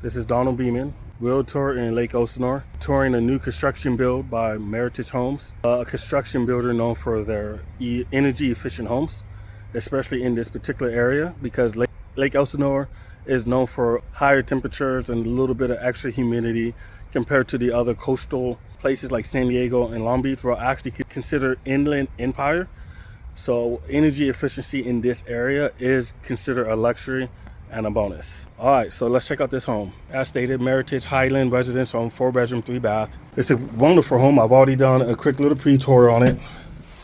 This is Donald Beeman, realtor in Lake Elsinore, touring a new construction build by Meritage Homes, a construction builder known for their energy efficient homes, especially in this particular area because Lake Elsinore is known for higher temperatures and a little bit of extra humidity compared to the other coastal places like San Diego and Long Beach, where I actually consider inland empire. So energy efficiency in this area is considered a luxury and a bonus. All right, so let's check out this home. As stated, Meritage Highland residence home, 4-bedroom, 3-bath. It's a wonderful home. I've already done a quick little pre-tour on it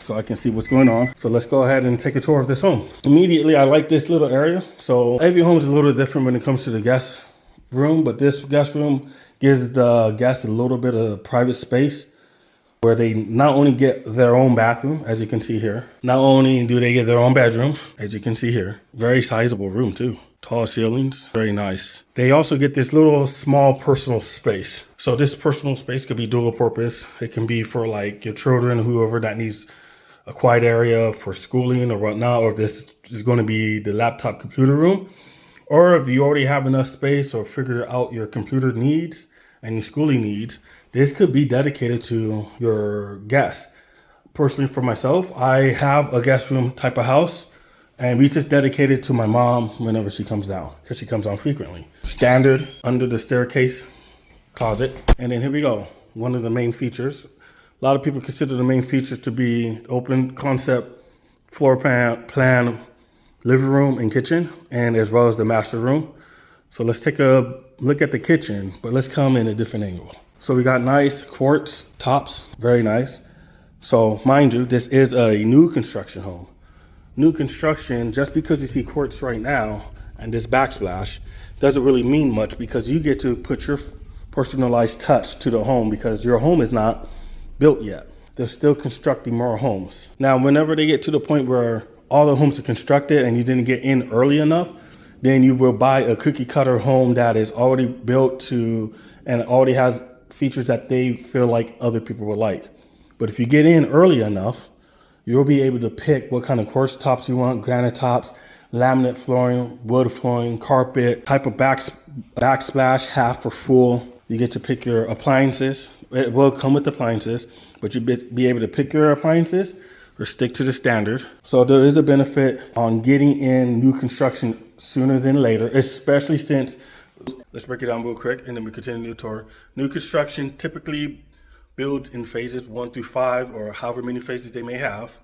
so I can see what's going on. So let's go ahead and take a tour of this home. Immediately, I like this little area. So every home is a little different when it comes to the guest room, but this guest room gives the guests a little bit of private space where they not only get their own bathroom, as you can see here, not only do they get their own bedroom, as you can see here, very sizable room too. Tall ceilings, very nice. They also get this little small personal space. So this personal space could be dual purpose. It can be for like your children, whoever that needs a quiet area for schooling or whatnot, or if this is going to be the laptop computer room, or if you already have enough space or figure out your computer needs and your schooling needs, this could be dedicated to your guests. Personally, for myself, I have a guest room type of house, and we just dedicate it to my mom whenever she comes down, because she comes down frequently. Standard under the staircase closet. And then here we go. One of the main features. A lot of people consider the main features to be open concept floor plan living room and kitchen, and as well as the master room. So let's take a look at the kitchen, but let's come in a different angle. So we got nice quartz tops, very nice. So mind you, this is a new construction home. New construction, just because you see quartz right now and this backsplash doesn't really mean much, because you get to put your personalized touch to the home because your home is not built yet. They're still constructing more homes. Now, whenever they get to the point where all the homes are constructed and you didn't get in early enough, then you will buy a cookie cutter home that is already built to and already has features that they feel like other people would like. But if you get in early enough, you'll be able to pick what kind of quartz tops you want, granite tops, laminate flooring, wood flooring, carpet, type of backsplash, half or full. You get to pick your appliances. It will come with appliances, but you'll be able to pick your appliances or stick to the standard. So there is a benefit on getting in new construction sooner than later, especially since, let's break it down real quick and then we continue the tour. New construction typically builds in phases 1 through 5, or however many phases they may have.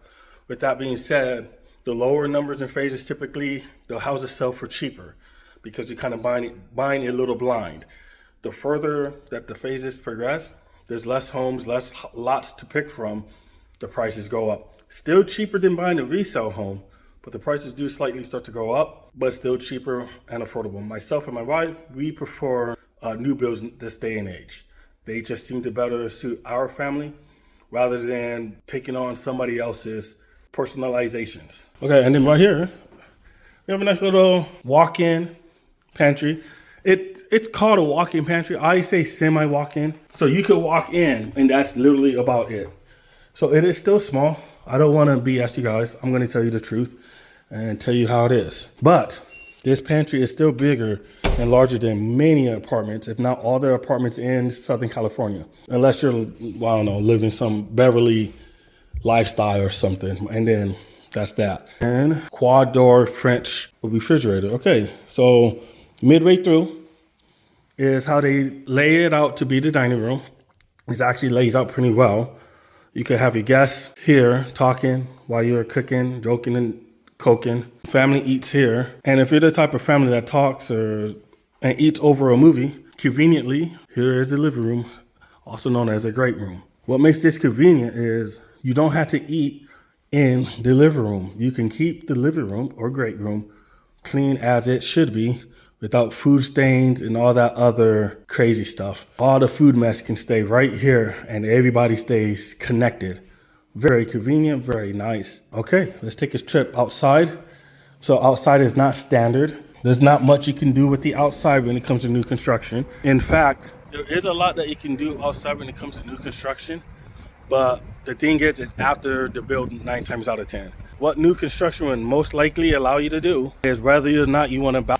With that being said, the lower numbers and phases, typically the houses sell for cheaper because you're kind of buying a little blind. The further that the phases progress, there's less homes, less lots to pick from, the prices go up. Still cheaper than buying a resale home, but the prices do slightly start to go up, but still cheaper and affordable. Myself and my wife, we prefer new builds this day and age. They just seem to better suit our family rather than taking on somebody else's personalizations. Okay, and then right here, we have a nice little walk-in pantry. It's called a walk-in pantry. I say semi-walk-in. So you could walk in and that's literally about it. So it is still small. I don't want to BS you guys. I'm going to tell you the truth and tell you how it is. But this pantry is still bigger and larger than many apartments, if not all the apartments in Southern California. Unless you're, well, I don't know, living some Beverly lifestyle or something. And then that's that. And quad door French refrigerator. Okay, so midway through is how they lay it out to be the dining room. It actually lays out pretty well. You could have your guests here talking while you're cooking, joking and cooking. Family eats here. And if you're the type of family that talks and eats over a movie, conveniently, here is the living room, also known as a great room. What makes this convenient is you don't have to eat in the living room. You can keep the living room or great room clean as it should be, without food stains and all that other crazy stuff. All the food mess can stay right here and everybody stays connected. Very convenient, very nice. Okay, let's take a trip outside. So outside is not standard. There's not much you can do with the outside when it comes to new construction. In fact, there is a lot that you can do outside when it comes to new construction, but the thing is, it's after the build 9 times out of 10. What new construction would most likely allow you to do is whether or not you want a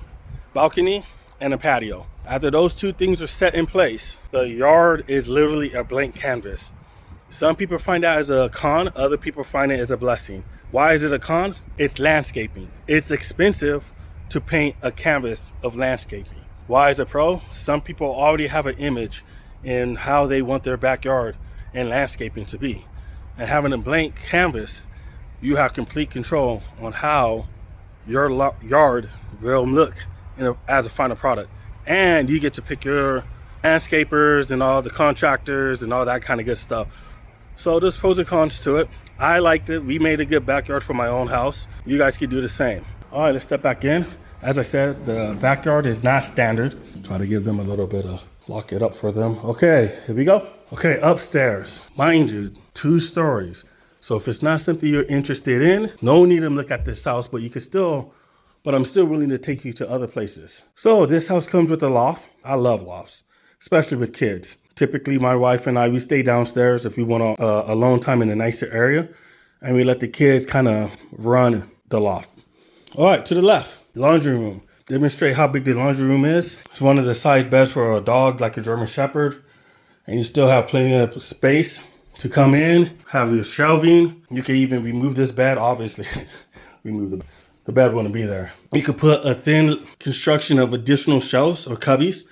balcony and a patio. After those two things are set in place, the yard is literally a blank canvas. Some people find that as a con, other people find it as a blessing. Why is it a con? It's landscaping. It's expensive to paint a canvas of landscaping. Why is it pro? Some people already have an image in how they want their backyard and landscaping to be. And having a blank canvas, you have complete control on how your yard will look as a final product. And you get to pick your landscapers and all the contractors and all that kind of good stuff. So there's pros and cons to it. I liked it. We made a good backyard for my own house. You guys can do the same. All right, let's step back in. As I said, the backyard is not standard. Try to give them a little bit of lock it up for them. Okay, here we go. Okay, upstairs. Mind you, 2 stories. So if it's not something you're interested in, no need to look at this house, but I'm still willing to take you to other places. So this house comes with a loft. I love lofts, especially with kids. Typically, my wife and I, we stay downstairs if we want alone time in a nicer area, and we let the kids kind of run the loft. All right, to the left, laundry room. Demonstrate how big the laundry room is. It's one of the size beds for a dog, like a German Shepherd, and you still have plenty of space to come in, have your shelving. You can even remove this bed, obviously. Remove the bed wouldn't be there. You could put a thin construction of additional shelves or cubbies,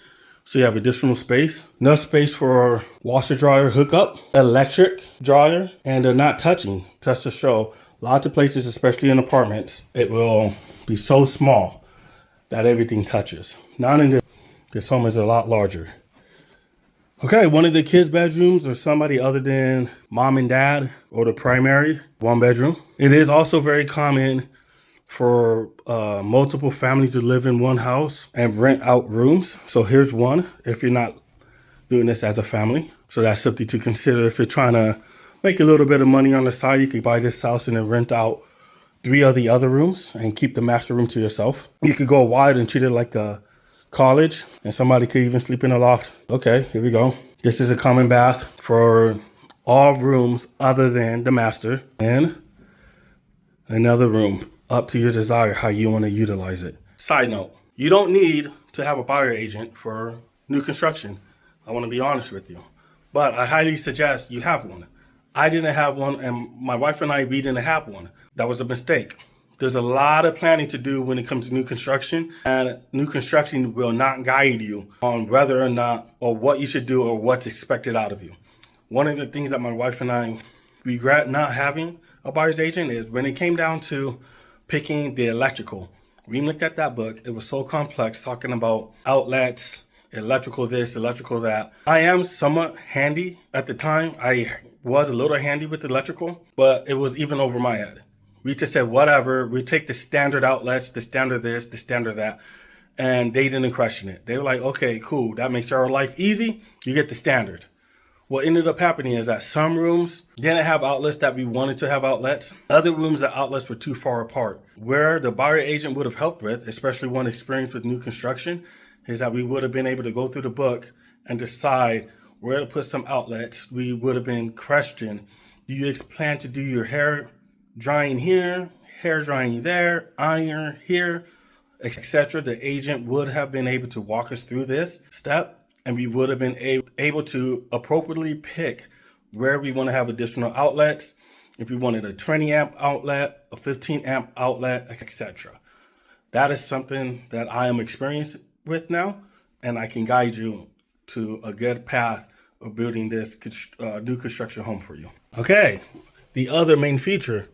so you have additional space. Enough space for washer dryer hookup, electric dryer, and they're not touching. Just to show, lots of places, especially in apartments, it will be so small that everything touches. Not in this home is a lot larger. Okay, one of the kids' bedrooms or somebody other than mom and dad or the primary, 1 bedroom. It is also very common for multiple families to live in one house and rent out rooms. So here's one if you're not doing this as a family. So that's something to consider. If you're trying to make a little bit of money on the side, you could buy this house and then rent out 3 of the other rooms and keep the master room to yourself. You could go wide and treat it like a college, and somebody could even sleep in a loft. Okay, here we go. This is a common bath for all rooms other than the master, and another room up to your desire how you want to utilize it. Side note, you don't need to have a buyer agent for new construction. I want to be honest with you, but I highly suggest you have one. I didn't have one, and my wife and I, we didn't have one. That was a mistake. There's a lot of planning to do when it comes to new construction, and new construction will not guide you on whether or not or what you should do or what's expected out of you. One of the things that my wife and I regret not having a buyer's agent is when it came down to picking the electrical. We looked at that book. It was so complex, talking about outlets, electrical this, electrical that. I am somewhat handy at the time. I was a little handy with electrical, but it was even over my head. We just said, whatever, we take the standard outlets, the standard this, the standard that, and they didn't question it. They were like, okay, cool, that makes our life easy. You get the standard. What ended up happening is that some rooms didn't have outlets that we wanted to have outlets. Other rooms, the outlets were too far apart. Where the buyer agent would have helped with, especially one experienced with new construction, is that we would have been able to go through the book and decide where to put some outlets. We would have been questioned, do you plan to do your hair drying here, hair drying there, iron here, etc. The agent would have been able to walk us through this step, and we would have been able to appropriately pick where we want to have additional outlets, if we wanted a 20 amp outlet, a 15 amp outlet, etc. That is something that I am experienced with now, and I can guide you to a good path of building this new construction home for you. Okay, the other main feature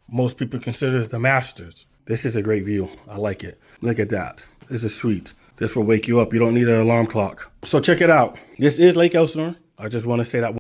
most people consider is the masters. This is a great view. I like it. Look at that. This is sweet. This will wake you up. You don't need an alarm clock. So check it out. This is Lake Elsinore. I just want to say that